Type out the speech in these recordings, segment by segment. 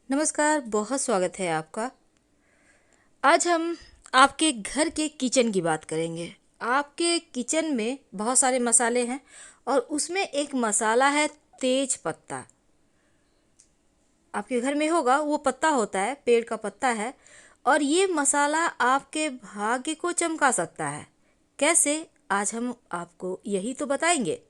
नमस्कार, बहुत स्वागत है आपका। आज हम आपके घर के किचन की बात करेंगे। आपके किचन में बहुत सारे मसाले हैं और उसमें एक मसाला है तेज पत्ता। आपके घर में होगा, वो पत्ता होता है, पेड़ का पत्ता है और ये मसाला आपके भाग्य को चमका सकता है। कैसे? आज हम आपको यही तो बताएंगे।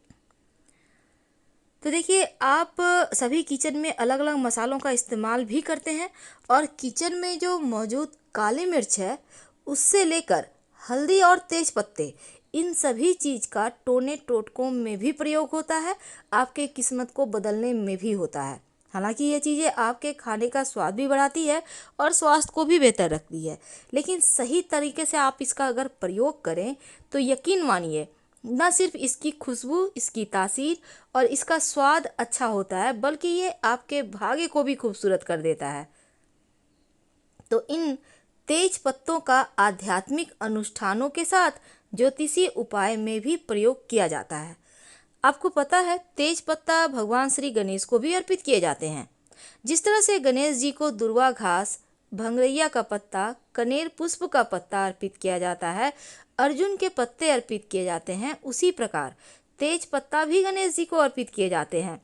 तो देखिए, आप सभी किचन में अलग अलग मसालों का इस्तेमाल भी करते हैं और किचन में जो मौजूद काली मिर्च है उससे लेकर हल्दी और तेज पत्ते, इन सभी चीज़ का टोने टोटकों में भी प्रयोग होता है, आपके किस्मत को बदलने में भी होता है। हालांकि ये चीज़ें आपके खाने का स्वाद भी बढ़ाती है और स्वास्थ्य को भी बेहतर रखती है, लेकिन सही तरीके से आप इसका अगर प्रयोग करें तो यकीन मानिए, न सिर्फ इसकी खुशबू, इसकी तासीर और इसका स्वाद अच्छा होता है, बल्कि ये आपके भाग्य को भी खूबसूरत कर देता है। तो इन तेज पत्तों का आध्यात्मिक अनुष्ठानों के साथ ज्योतिषीय उपाय में भी प्रयोग किया जाता है। आपको पता है, तेज पत्ता भगवान श्री गणेश को भी अर्पित किए जाते हैं। जिस तरह से गणेश जी को दुर्वा घास, भंगरैया का पत्ता, कनेर पुष्प का पत्ता अर्पित किया जाता है, अर्जुन के पत्ते अर्पित किए जाते हैं, उसी प्रकार तेज पत्ता भी गणेश जी को अर्पित किए जाते हैं।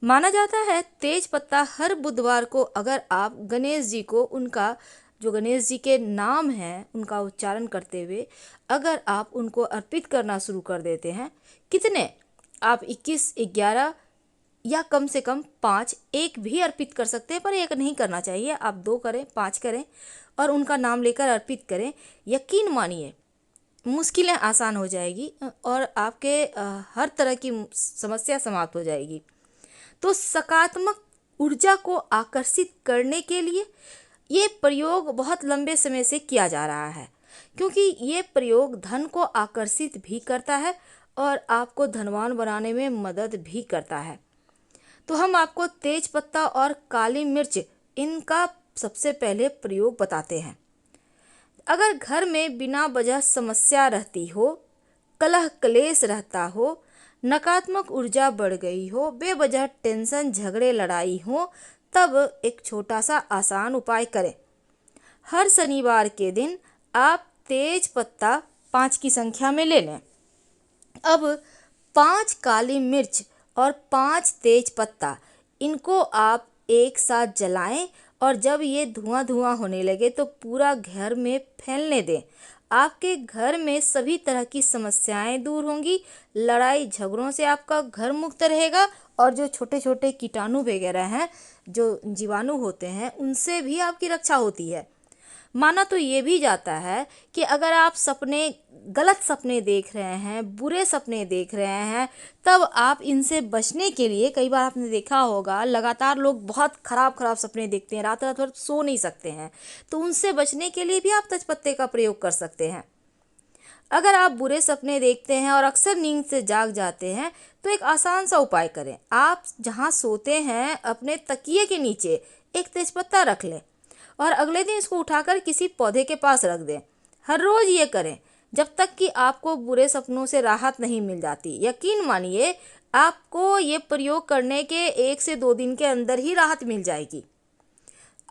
माना जाता है तेज पत्ता हर बुधवार को अगर आप गणेश जी को उनका जो गणेश जी के नाम हैं उनका उच्चारण करते हुए अगर आप उनको अर्पित करना शुरू कर देते हैं, कितने आप 21, 11 या कम से कम 5, एक भी अर्पित कर सकते हैं, पर एक नहीं करना चाहिए। आप 2 करें, 5 करें और उनका नाम लेकर अर्पित करें। यकीन मानिए, मुश्किलें आसान हो जाएगी और आपके हर तरह की समस्या समाप्त हो जाएगी। तो सकारात्मक ऊर्जा को आकर्षित करने के लिए ये प्रयोग बहुत लंबे समय से किया जा रहा है, क्योंकि ये प्रयोग धन को आकर्षित भी करता है और आपको धनवान बनाने में मदद भी करता है। तो हम आपको तेज पत्ता और काली मिर्च, इनका सबसे पहले प्रयोग बताते हैं। अगर घर में बिना वजह समस्या रहती हो, कलह क्लेश रहता हो, नकारात्मक ऊर्जा बढ़ गई हो, बेवजह टेंशन, झगड़े, लड़ाई हो, तब एक छोटा सा आसान उपाय करें। हर शनिवार के दिन आप तेज पत्ता 5 की संख्या में ले लें। अब 5 काली मिर्च और 5 तेज पत्ता, इनको आप एक साथ जलाएं और जब ये धुआं धुआं होने लगे तो पूरा घर में फैलने दें। आपके घर में सभी तरह की समस्याएं दूर होंगी, लड़ाई झगड़ों से आपका घर मुक्त रहेगा और जो छोटे छोटे कीटाणु वगैरह हैं, जो जीवाणु होते हैं, उनसे भी आपकी रक्षा होती है। माना तो ये भी जाता है कि अगर आप गलत सपने देख रहे हैं, बुरे सपने देख रहे हैं, तब आप इनसे बचने के लिए, कई बार आपने देखा होगा लगातार लोग बहुत खराब खराब सपने देखते हैं, रात रात भर सो नहीं सकते हैं, तो उनसे बचने के लिए भी आप तेजपत्ते का प्रयोग कर सकते हैं। अगर आप बुरे सपने देखते हैं और अक्सर नींद से जाग जाते हैं, तो एक आसान सा उपाय करें। आप जहाँ सोते हैं अपने तकिए के नीचे एक तेजपत्ता रख लें और अगले दिन इसको उठाकर किसी पौधे के पास रख दें। हर रोज ये करें जब तक कि आपको बुरे सपनों से राहत नहीं मिल जाती। यकीन मानिए, आपको ये प्रयोग करने के 1 से 2 दिन के अंदर ही राहत मिल जाएगी।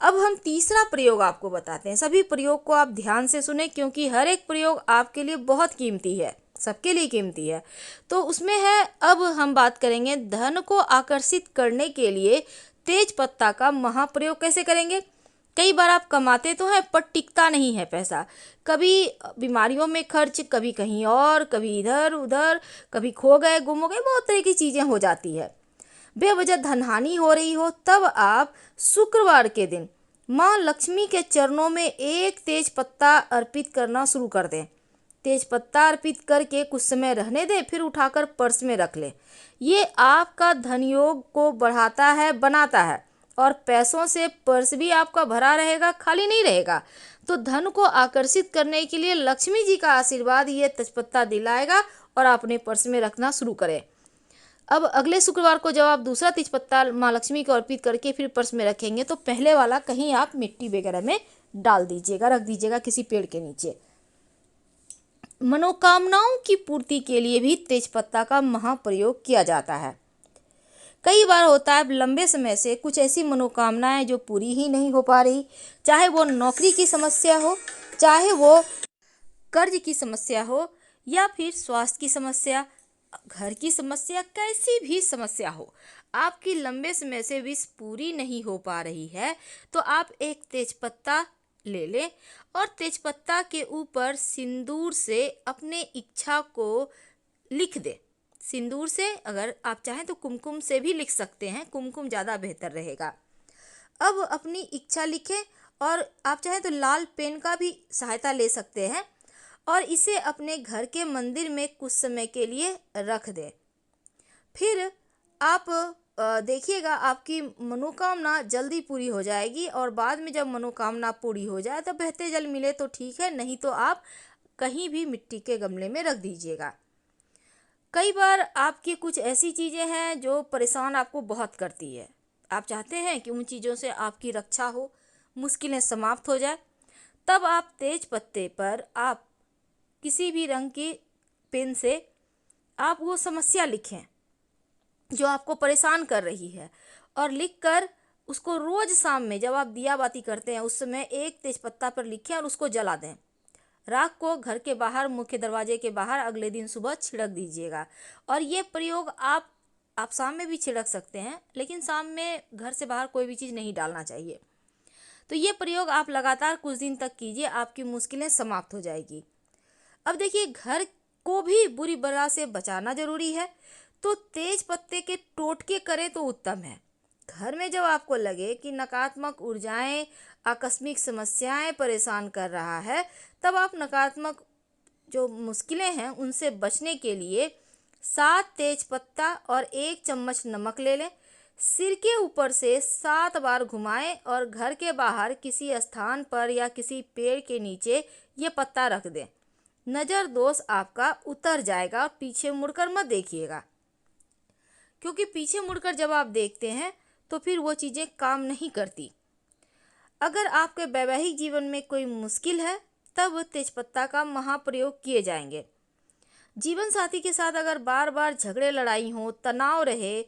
अब हम तीसरा प्रयोग आपको बताते हैं। सभी प्रयोग को आप ध्यान से सुने, क्योंकि हर एक प्रयोग आपके लिए बहुत कीमती है, सबके लिए कीमती है। तो उसमें है, अब हम बात करेंगे धन को आकर्षित करने के लिए तेज पत्ता का महाप्रयोग कैसे करेंगे। कई बार आप कमाते तो हैं पर टिकता नहीं है पैसा, कभी बीमारियों में खर्च, कभी कहीं और, कभी इधर उधर, कभी खो गए, गुम हो गए, बहुत तरह की चीज़ें हो जाती है, बेवजह धनहानि हो रही हो, तब आप शुक्रवार के दिन माँ लक्ष्मी के चरणों में एक तेज पत्ता अर्पित करना शुरू कर दें। तेज पत्ता अर्पित करके कुछ समय रहने दें, फिर उठाकर पर्स में रख लें। ये आपका धन योग को बढ़ाता है, बनाता है और पैसों से पर्स भी आपका भरा रहेगा, खाली नहीं रहेगा। तो धन को आकर्षित करने के लिए लक्ष्मी जी का आशीर्वाद ये तेजपत्ता दिलाएगा और आप अपने पर्स में रखना शुरू करें। अब अगले शुक्रवार को जब आप दूसरा तेजपत्ता माँ लक्ष्मी को अर्पित करके फिर पर्स में रखेंगे, तो पहले वाला कहीं आप मिट्टी वगैरह में डाल दीजिएगा, रख दीजिएगा किसी पेड़ के नीचे। मनोकामनाओं की पूर्ति के लिए भी तेजपत्ता का महाप्रयोग किया जाता है। कई बार होता है लंबे समय से कुछ ऐसी मनोकामनाएं जो पूरी ही नहीं हो पा रही, चाहे वो नौकरी की समस्या हो, चाहे वो कर्ज की समस्या हो, या फिर स्वास्थ्य की समस्या, घर की समस्या, कैसी भी समस्या हो, आपकी लंबे समय से विश पूरी नहीं हो पा रही है, तो आप एक तेजपत्ता ले लें और तेजपत्ता के ऊपर सिंदूर से अपने इच्छा को लिख दें। सिंदूर से, अगर आप चाहें तो कुमकुम से भी लिख सकते हैं, कुमकुम ज़्यादा बेहतर रहेगा। अब अपनी इच्छा लिखें और आप चाहें तो लाल पेन का भी सहायता ले सकते हैं और इसे अपने घर के मंदिर में कुछ समय के लिए रख दें। फिर आप देखिएगा आपकी मनोकामना जल्दी पूरी हो जाएगी, और बाद में जब मनोकामना पूरी हो जाए तो बहते जल मिले तो ठीक है, नहीं तो आप कहीं भी मिट्टी के गमले में रख दीजिएगा। कई बार आपकी कुछ ऐसी चीज़ें हैं जो परेशान आपको बहुत करती है, आप चाहते हैं कि उन चीज़ों से आपकी रक्षा हो, मुश्किलें समाप्त हो जाए, तब आप तेज पत्ते पर आप किसी भी रंग की पेन से आप वो समस्या लिखें जो आपको परेशान कर रही है, और लिखकर उसको रोज़ शाम में जब आप दिया बाती करते हैं उस समय एक तेजपत्ता पर लिखें और उसको जला दें। राख को घर के बाहर, मुख्य दरवाजे के बाहर अगले दिन सुबह छिड़क दीजिएगा। और ये प्रयोग आप शाम में भी छिड़क सकते हैं, लेकिन शाम में घर से बाहर कोई भी चीज़ नहीं डालना चाहिए। तो ये प्रयोग आप लगातार कुछ दिन तक कीजिए, आपकी मुश्किलें समाप्त हो जाएगी। अब देखिए, घर को भी बुरी बला से बचाना जरूरी है, तो तेज पत्ते के टोटके करें तो उत्तम है। घर में जब आपको लगे कि नकारात्मक ऊर्जाएं, आकस्मिक समस्याएं परेशान कर रहा है, तब आप नकारात्मक जो मुश्किलें हैं उनसे बचने के लिए 7 तेज पत्ता और 1 चम्मच नमक ले लें, सिर के ऊपर से 7 बार घुमाएं और घर के बाहर किसी स्थान पर या किसी पेड़ के नीचे ये पत्ता रख दें। नज़र दोष आपका उतर जाएगा और पीछे मुड़कर मत देखिएगा, क्योंकि पीछे मुड़कर जब आप देखते हैं तो फिर वो चीज़ें काम नहीं करती। अगर आपके वैवाहिक जीवन में कोई मुश्किल है, तब तेजपत्ता का महाप्रयोग किए जाएंगे। जीवन साथी के साथ अगर बार बार झगड़े लड़ाई हो, तनाव रहे,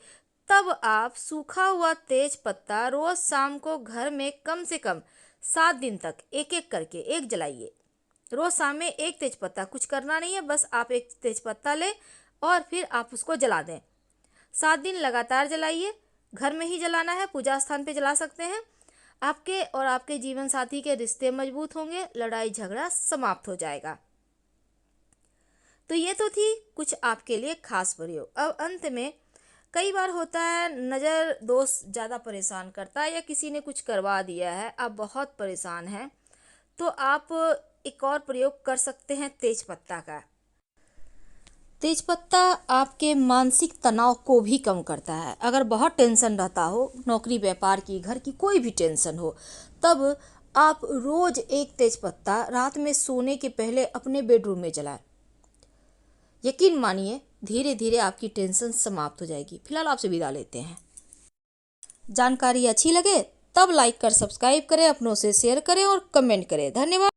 तब आप सूखा हुआ तेज पत्ता रोज शाम को घर में कम से कम 7 दिन तक एक एक करके एक जलाइए। रोज शाम में एक तेज पत्ता, कुछ करना नहीं है, बस आप एक तेज पत्ता लें और फिर आप उसको जला दें। 7 दिन लगातार जलाइए, घर में ही जलाना है, पूजा स्थान पे जला सकते हैं। आपके और आपके जीवन साथी के रिश्ते मजबूत होंगे, लड़ाई झगड़ा समाप्त हो जाएगा। तो ये तो थी कुछ आपके लिए खास प्रयोग। अब अंत में, कई बार होता है नज़र दोष ज़्यादा परेशान करता है या किसी ने कुछ करवा दिया है, आप बहुत परेशान हैं, तो आप एक और प्रयोग कर सकते हैं तेजपत्ता का। तेजपत्ता आपके मानसिक तनाव को भी कम करता है। अगर बहुत टेंशन रहता हो, नौकरी व्यापार की, घर की कोई भी टेंशन हो, तब आप रोज एक तेजपत्ता रात में सोने के पहले अपने बेडरूम में जलाएं। यकीन मानिए, धीरे धीरे आपकी टेंशन समाप्त हो जाएगी। फिलहाल आपसे विदा लेते हैं। जानकारी अच्छी लगे तब लाइक कर सब्सक्राइब करें, अपनों से शेयर करें और कमेंट करें। धन्यवाद।